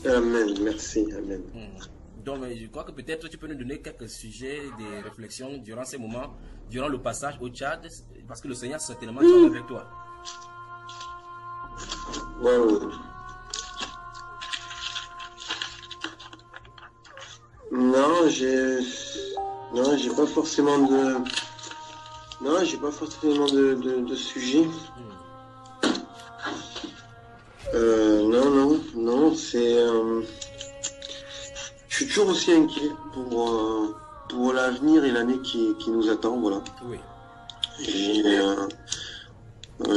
Amen, merci, amen. Donc, je crois que peut-être tu peux nous donner quelques sujets, des réflexions durant ces moments, durant le passage au Tchad, parce que le Seigneur certainement sera avec toi. Wow. Non, j'ai pas forcément de sujet. Non, c'est, je suis toujours aussi inquiet pour l'avenir et l'année qui nous attend, voilà. Oui. Et,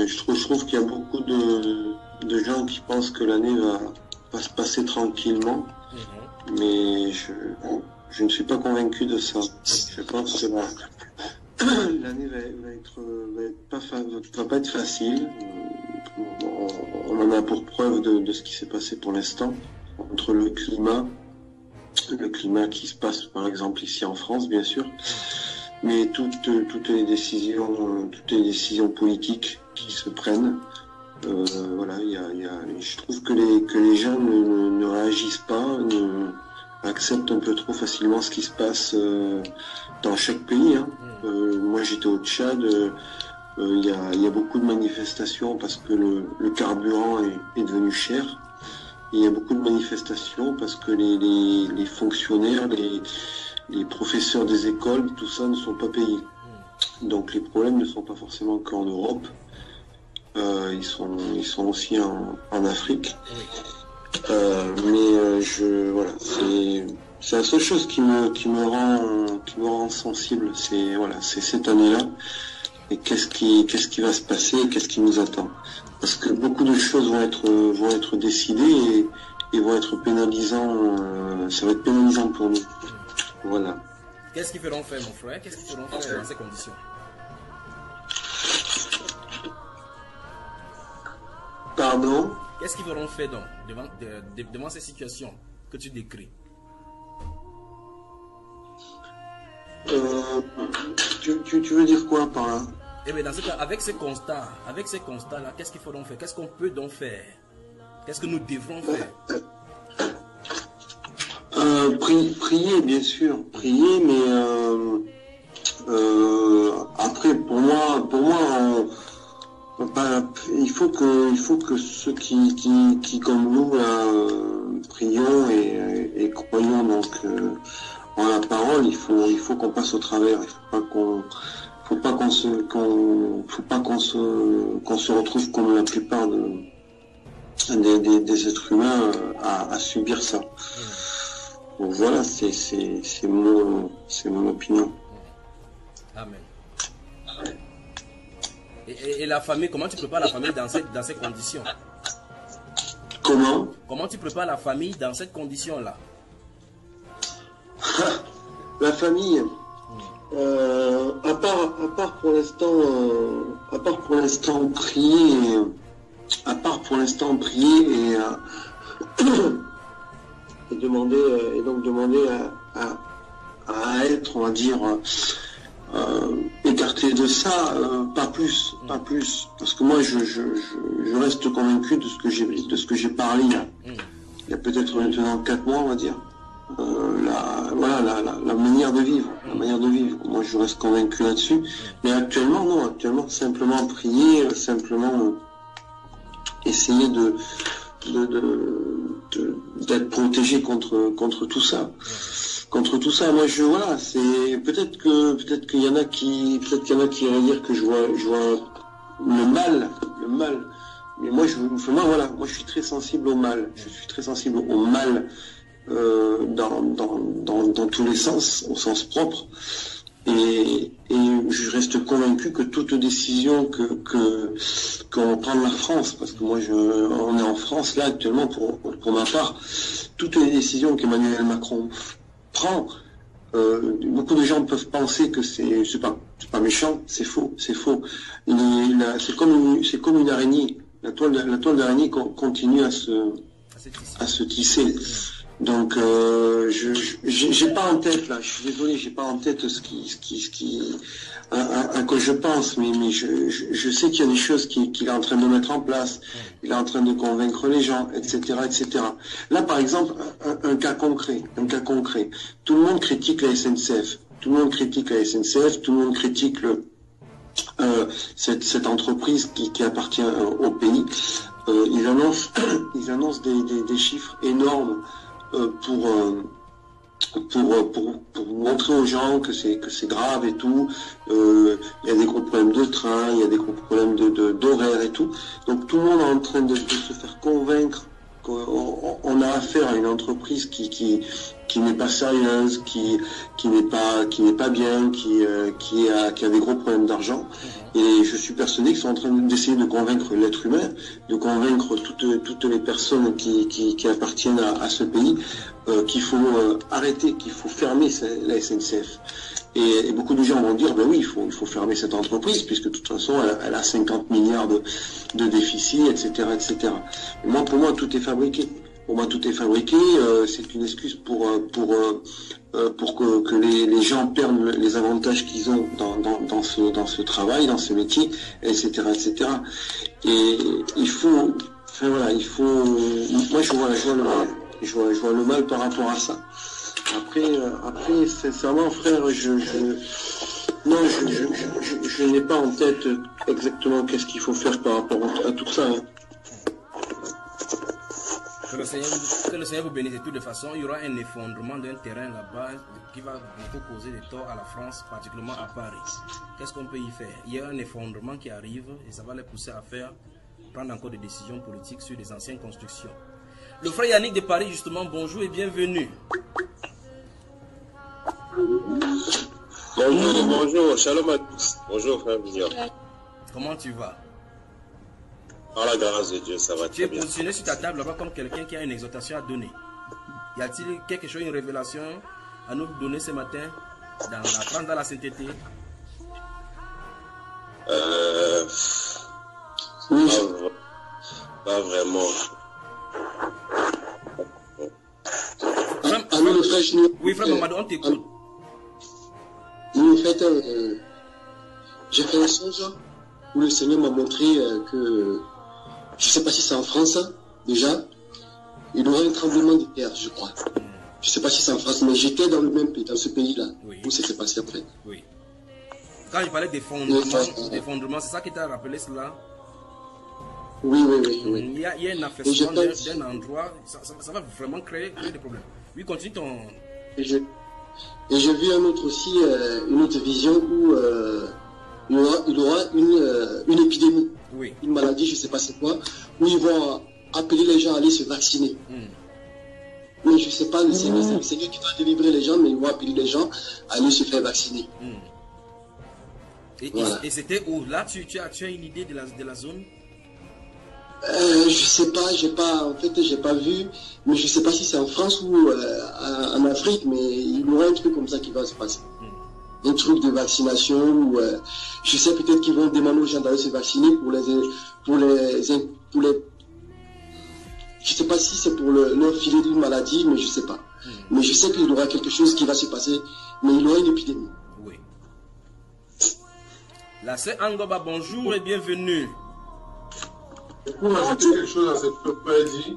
je trouve qu'il y a beaucoup de gens qui pensent que l'année va se passer tranquillement. Mais je ne suis pas convaincu de ça. Je pense que l'année va pas être facile. On en a pour preuve de ce qui s'est passé pour l'instant entre le climat qui se passe par exemple ici en France, bien sûr, mais toutes les décisions politiques qui se prennent. Voilà, je trouve que les gens ne réagissent pas, acceptent un peu trop facilement ce qui se passe dans chaque pays. Hein. Moi, j'étais au Tchad. Il y a beaucoup de manifestations parce que le carburant est devenu cher. Et il y a beaucoup de manifestations parce que les fonctionnaires, les professeurs des écoles, tout ça ne sont pas payés. Donc les problèmes ne sont pas forcément qu'en Europe. Ils sont aussi en Afrique. Mais voilà, c'est la seule chose qui me rend sensible. C'est cette année-là. Et qu'est-ce qui va se passer, qu'est-ce qui nous attend? Parce que beaucoup de choses vont être décidées et vont être pénalisants. Ça va être pénalisant pour nous. Voilà. Qu'est-ce qu'ils feront faire, mon frère? Qu'est-ce qu'ils feront faire dans ces conditions? Pardon? Qu'est-ce qu'ils feront faire donc devant ces situations que tu décris? Tu veux dire quoi par là? Eh bien, dans ce cas, avec ces constats-là, qu'est-ce qu'il faudra faire? Qu'est-ce qu'on peut donc faire? Qu'est-ce que nous devrons faire? Prier, bien sûr, prier, mais après, pour moi, il faut que ceux qui comme nous prions et croyons donc en la parole, il faut qu'on passe au travers. Il faut pas qu'on se retrouve comme la plupart des êtres humains à subir ça. Donc voilà, c'est mon opinion. Amen. Et la famille, comment tu prépares la famille dans ces conditions? Comment tu prépares la famille dans cette condition-là? La famille, à part pour l'instant prier et demander à être, on va dire, écarté de ça, pas plus, parce que moi je reste convaincu de ce que j'ai parlé il y a peut-être maintenant 4 mois, on va dire. La manière de vivre, moi je reste convaincu là-dessus, mais actuellement simplement prier, simplement essayer d'être protégé contre tout ça. Moi c'est peut-être qu'il y en a qui iraient dire que je vois le mal, mais moi je suis très sensible au mal, dans tous les sens, au sens propre, et je reste convaincu que toute décision qu'on prend de la France, parce que moi on est en France là actuellement pour ma part, toutes les décisions qu'Emmanuel Macron prend, beaucoup de gens peuvent penser que c'est pas méchant, c'est faux. C'est comme une araignée. La toile d'araignée continue à se tisser. Donc, j'ai pas en tête là. Je suis désolé, j'ai pas en tête à quoi je pense, mais je sais qu'il y a des choses qu'il est en train de mettre en place. Il est en train de convaincre les gens, etc., etc. Là, par exemple, un cas concret. Tout le monde critique la SNCF. Tout le monde critique la SNCF. Tout le monde critique cette entreprise qui appartient au pays. Ils annoncent des chiffres énormes pour montrer aux gens que c'est grave et tout. Il y a des gros problèmes de train, il y a des gros problèmes d'horaire et tout. Donc tout le monde est en train de se faire convaincre qu'on a affaire à une entreprise qui n'est pas sérieuse, qui n'est pas bien, qui a des gros problèmes d'argent. Et je suis persuadé qu'ils sont en train d'essayer de convaincre l'être humain, de convaincre toutes les personnes qui appartiennent à ce pays qu'il faut arrêter, qu'il faut fermer la SNCF. Et beaucoup de gens vont dire, ben oui, il faut fermer cette entreprise, puisque de toute façon, elle a 50 milliards de déficit, etc., etc. Et pour moi, tout est fabriqué. Pour moi, tout est fabriqué. C'est une excuse pour que les gens perdent les avantages qu'ils ont dans ce travail, dans ce métier, etc., etc. Et il faut, enfin voilà, moi je vois le mal par rapport à ça. Après, sincèrement, frère, je n'ai pas en tête exactement qu'est-ce qu'il faut faire par rapport à tout ça. Hein. Que le Seigneur vous bénisse de toutes les façons. Il y aura un effondrement d'un terrain là-bas qui va beaucoup causer des torts à la France, particulièrement à Paris. Qu'est-ce qu'on peut y faire? Il y a un effondrement qui arrive et ça va les pousser à prendre encore des décisions politiques sur des anciennes constructions. Le frère Yannick de Paris, justement, bonjour et bienvenue. Bonjour, shalom à tous. Bonjour, frère Vignor. Comment tu vas? Par la grâce de Dieu, ça va très bien. Tu es positionné sur ta table là-bas comme quelqu'un qui a une exhortation à donner. Y a-t-il quelque chose, une révélation à nous donner ce matin dans la sainteté? Pas vraiment. Oui, frère Mamadou, on t'écoute. En fait, j'ai fait un songe où le Seigneur m'a montré que, je ne sais pas si c'est en France, déjà, il y aura un tremblement de terre, je crois. Je ne sais pas si c'est en France, mais j'étais dans le même pays, dans ce pays-là, oui, où ça s'est passé après. Oui. Quand il parlait d'effondrement, c'est ça qui t'a rappelé cela? Oui. Il y a un affaissement d'un endroit, ça va vraiment créer des problèmes. Oui, continue ton... Et j'ai vu un autre aussi, une autre vision où il y aura une épidémie, oui, une maladie, je ne sais pas c'est quoi, où ils vont appeler les gens à aller se vacciner. Mais je ne sais pas, c'est le Seigneur qui va délivrer les gens, mais ils vont appeler les gens à aller se faire vacciner. Voilà. Et c'était où? Là, tu as une idée de la zone? Je sais pas, j'ai pas vu, mais je sais pas si c'est en France ou en Afrique, mais il y aura un truc comme ça qui va se passer. Un truc de vaccination où je sais peut-être qu'ils vont demander aux gens d'aller se vacciner pour les je sais pas si c'est pour leur filer d'une maladie, mais je sais pas. Mais je sais qu'il y aura quelque chose qui va se passer, mais il y aura une épidémie. Oui. La sœur Angoba, bonjour et bienvenue. Pour ajouter quelque chose à ce que tu as dit.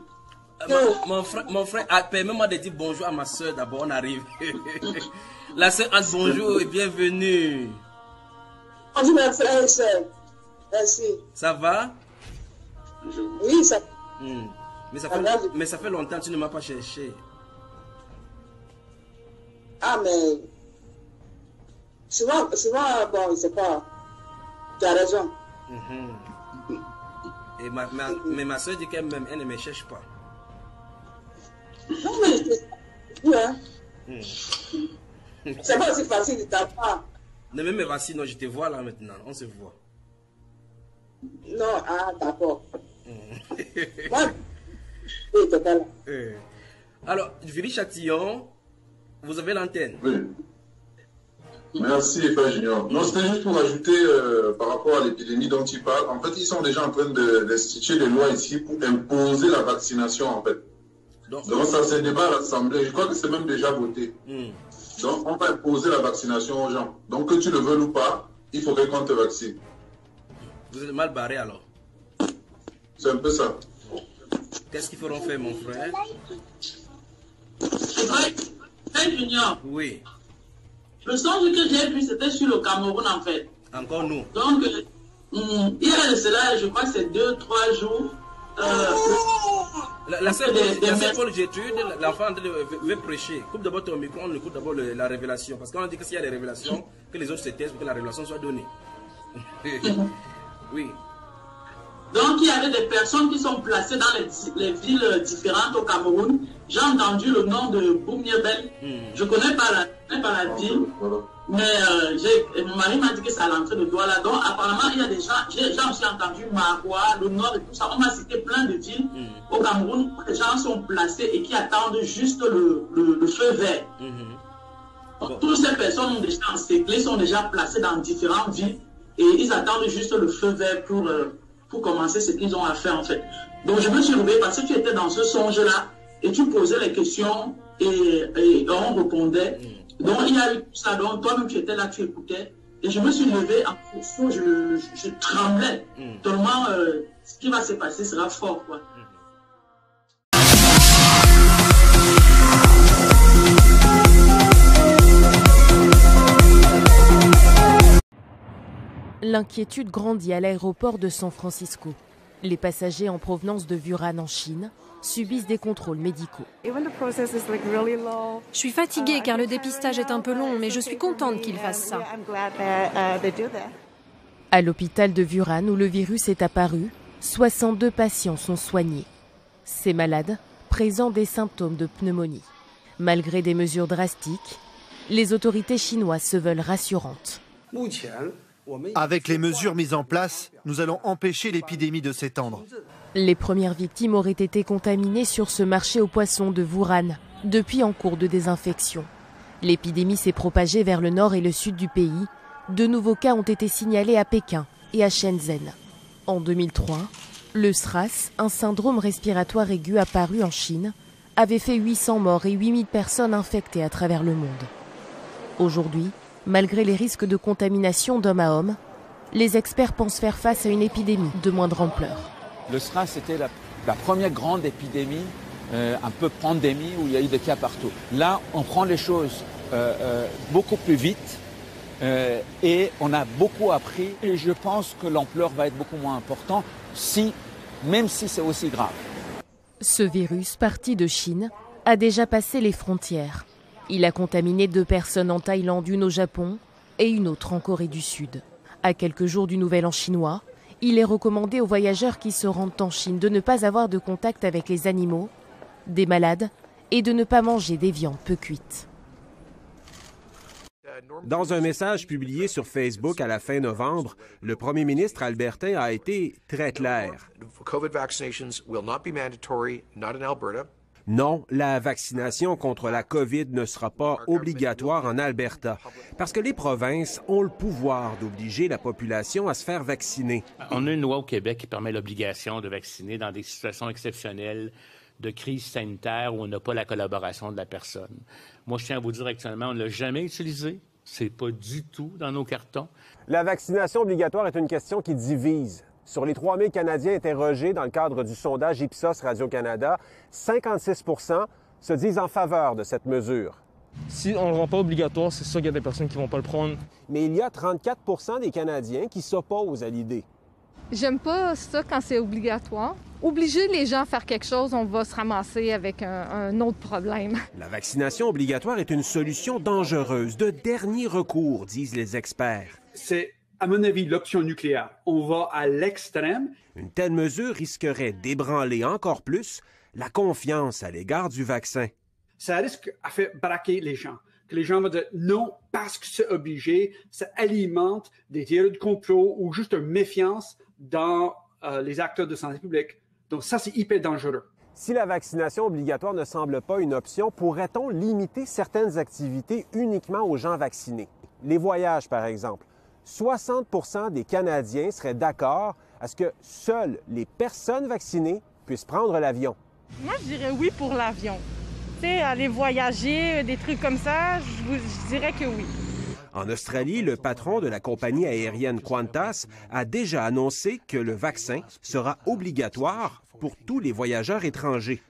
Mon frère, permets-moi de dire bonjour à ma soeur d'abord, on arrive. La sœur Anne, bonjour et bienvenue. Bonjour ma frère et sœur. Merci. Ça va? Oui, ça va. Mais ça fait longtemps que tu ne m'as pas cherché. Ah, mais souvent, bon, je sais pas. Tu as raison. Et mais ma soeur dit qu'elle-même, elle ne me cherche pas. Non, mais c'est pas aussi facile de ta part. Ne me vacille, non, je te vois là maintenant, on se voit. Non, ah, d'accord. Moi, oui, t'es pas là. Alors, Vili Châtillon, vous avez l'antenne. Oui. Merci, Frère Junior. Non, c'était juste pour ajouter par rapport à l'épidémie dont tu parles. En fait, ils sont déjà en train d'instituer des lois ici pour imposer la vaccination, en fait. Donc ça c'est débat à l'Assemblée. Je crois que c'est même déjà voté. Donc on va imposer la vaccination aux gens. Donc que tu le veuilles ou pas, il faudrait qu'on te vaccine. Vous êtes mal barré alors. C'est un peu ça. Qu'est-ce qu'ils feront faire, mon frère? Junior. Oui. Le songe que j'ai vu, c'était sur le Cameroun en fait. Encore nous. Donc, il y a de cela, je crois que c'est 2-3 jours. La seule folle d'étude, l'enfant veut prêcher. Coupe d'abord ton micro, on écoute d'abord la révélation. Parce qu'on dit que s'il y a des révélations, que les autres se taisent pour que la révélation soit donnée. Oui. Donc, il y avait des personnes qui sont placées dans les villes différentes au Cameroun. J'ai entendu le nom de Boumniebel. Je ne connais pas la ville, mais mon mari m'a dit que c'est à l'entrée de Douala. Donc, apparemment, il y a des gens, j'ai aussi entendu Maroua, le Nord et tout ça. On m'a cité plein de villes au Cameroun où les gens sont placés et qui attendent juste le feu vert. Donc, toutes ces personnes ont déjà encerclées, sont déjà placées dans différentes villes et ils attendent juste le feu vert pour commencer ce qu'ils ont à faire en fait. Donc je me suis levé parce que tu étais dans ce songe-là et tu posais les questions et on répondait. Donc il y a eu tout ça, donc toi-même tu étais là, tu écoutais. Et je me suis levé en fonction, je tremblais. Tellement ce qui va se passer sera fort, quoi. L'inquiétude grandit à l'aéroport de San Francisco. Les passagers en provenance de Wuhan en Chine subissent des contrôles médicaux. Je suis fatiguée car le dépistage est un peu long, mais je suis contente qu'ils fassent ça. À l'hôpital de Wuhan où le virus est apparu, 62 patients sont soignés. Ces malades présentent des symptômes de pneumonie. Malgré des mesures drastiques, les autorités chinoises se veulent rassurantes. Avec les mesures mises en place, nous allons empêcher l'épidémie de s'étendre. Les premières victimes auraient été contaminées sur ce marché aux poissons de Wuhan, depuis en cours de désinfection. L'épidémie s'est propagée vers le nord et le sud du pays. De nouveaux cas ont été signalés à Pékin et à Shenzhen. En 2003, le SRAS, un syndrome respiratoire aigu apparu en Chine, avait fait 800 morts et 8000 personnes infectées à travers le monde. Aujourd'hui, malgré les risques de contamination d'homme à homme, les experts pensent faire face à une épidémie de moindre ampleur. Le SRAS, c'était la première grande épidémie, un peu pandémie, où il y a eu des cas partout. Là, on prend les choses beaucoup plus vite et on a beaucoup appris. Et je pense que l'ampleur va être beaucoup moins importante, même si c'est aussi grave. Ce virus, parti de Chine, a déjà passé les frontières. Il a contaminé 2 personnes en Thaïlande, une au Japon et une autre en Corée du Sud. À quelques jours du Nouvel An chinois, il est recommandé aux voyageurs qui se rendent en Chine de ne pas avoir de contact avec les animaux, des malades et de ne pas manger des viandes peu cuites. Dans un message publié sur Facebook à la fin novembre, le premier ministre albertain a été très clair. Non, la vaccination contre la COVID ne sera pas obligatoire en Alberta, parce que les provinces ont le pouvoir d'obliger la population à se faire vacciner. On a une loi au Québec qui permet l'obligation de vacciner dans des situations exceptionnelles de crise sanitaire où on n'a pas la collaboration de la personne. Moi, je tiens à vous dire actuellement, on ne l'a jamais utilisé. C'est pas du tout dans nos cartons. La vaccination obligatoire est une question qui divise. Sur les 3000 Canadiens interrogés dans le cadre du sondage Ipsos Radio-Canada, 56 % se disent en faveur de cette mesure. Si on ne le rend pas obligatoire, c'est sûr qu'il y a des personnes qui ne vont pas le prendre. Mais il y a 34 % des Canadiens qui s'opposent à l'idée. J'aime pas ça quand c'est obligatoire. Obliger les gens à faire quelque chose, on va se ramasser avec un autre problème. La vaccination obligatoire est une solution dangereuse, de dernier recours, disent les experts. C'est, à mon avis, l'option nucléaire. On va à l'extrême. Une telle mesure risquerait d'ébranler encore plus la confiance à l'égard du vaccin. Ça risque à faire braquer les gens. Que les gens vont dire non parce que c'est obligé. Ça alimente des théories de complot ou juste une méfiance dans les acteurs de santé publique. Donc ça, c'est hyper dangereux. Si la vaccination obligatoire ne semble pas une option, pourrait-on limiter certaines activités uniquement aux gens vaccinés? Les voyages, par exemple. 60 % des Canadiens seraient d'accord à ce que seules les personnes vaccinées puissent prendre l'avion. Moi, je dirais oui pour l'avion. Tu sais, aller voyager, des trucs comme ça, je dirais que oui. En Australie, le patron de la compagnie aérienne Qantas a déjà annoncé que le vaccin sera obligatoire pour tous les voyageurs étrangers.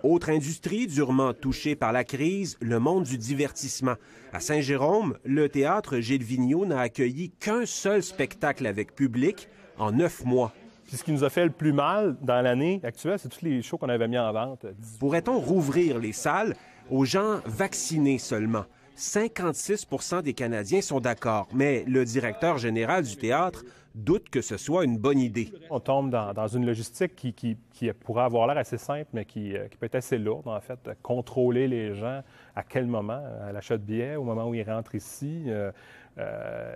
Autre industrie durement touchée par la crise, le monde du divertissement. À Saint-Jérôme, le théâtre Gilles Vigneault n'a accueilli qu'un seul spectacle avec public en 9 mois. Puis ce qui nous a fait le plus mal dans l'année actuelle, c'est tous les shows qu'on avait mis en vente. Pourrait-on rouvrir les salles aux gens vaccinés seulement? 56 % des Canadiens sont d'accord, mais le directeur général du théâtre doute que ce soit une bonne idée. On tombe dans une logistique qui pourrait avoir l'air assez simple, mais qui peut être assez lourde, en fait. Contrôler les gens à quel moment, à l'achat de billets, au moment où ils rentrent ici.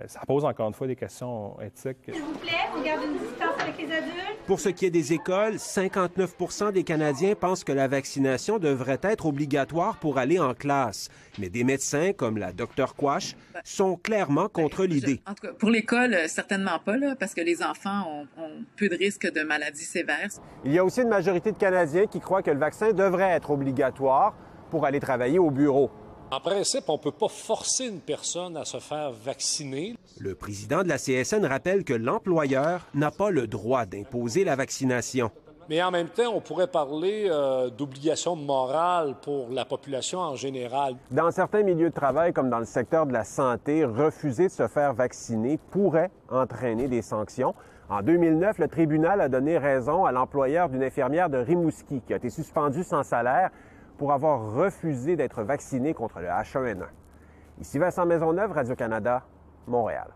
Ça pose encore une fois des questions éthiques. S'il vous plaît, on garde une distance avec les adultes. Pour ce qui est des écoles, 59 % des Canadiens pensent que la vaccination devrait être obligatoire pour aller en classe. Mais des médecins, comme la Dr Quash, sont clairement contre l'idée. En tout cas, pour l'école, certainement pas, là, parce que les enfants ont peu de risques de maladies sévères. Il y a aussi une majorité de Canadiens qui croient que le vaccin devrait être obligatoire pour aller travailler au bureau. En principe, on ne peut pas forcer une personne à se faire vacciner. Le président de la CSN rappelle que l'employeur n'a pas le droit d'imposer la vaccination. Mais en même temps, on pourrait parler d'obligation morale pour la population en général. Dans certains milieux de travail, comme dans le secteur de la santé, refuser de se faire vacciner pourrait entraîner des sanctions. En 2009, le tribunal a donné raison à l'employeur d'une infirmière de Rimouski qui a été suspendue sans salaire pour avoir refusé d'être vacciné contre le H1N1. Ici Vincent Maisonneuve, Radio-Canada, Montréal.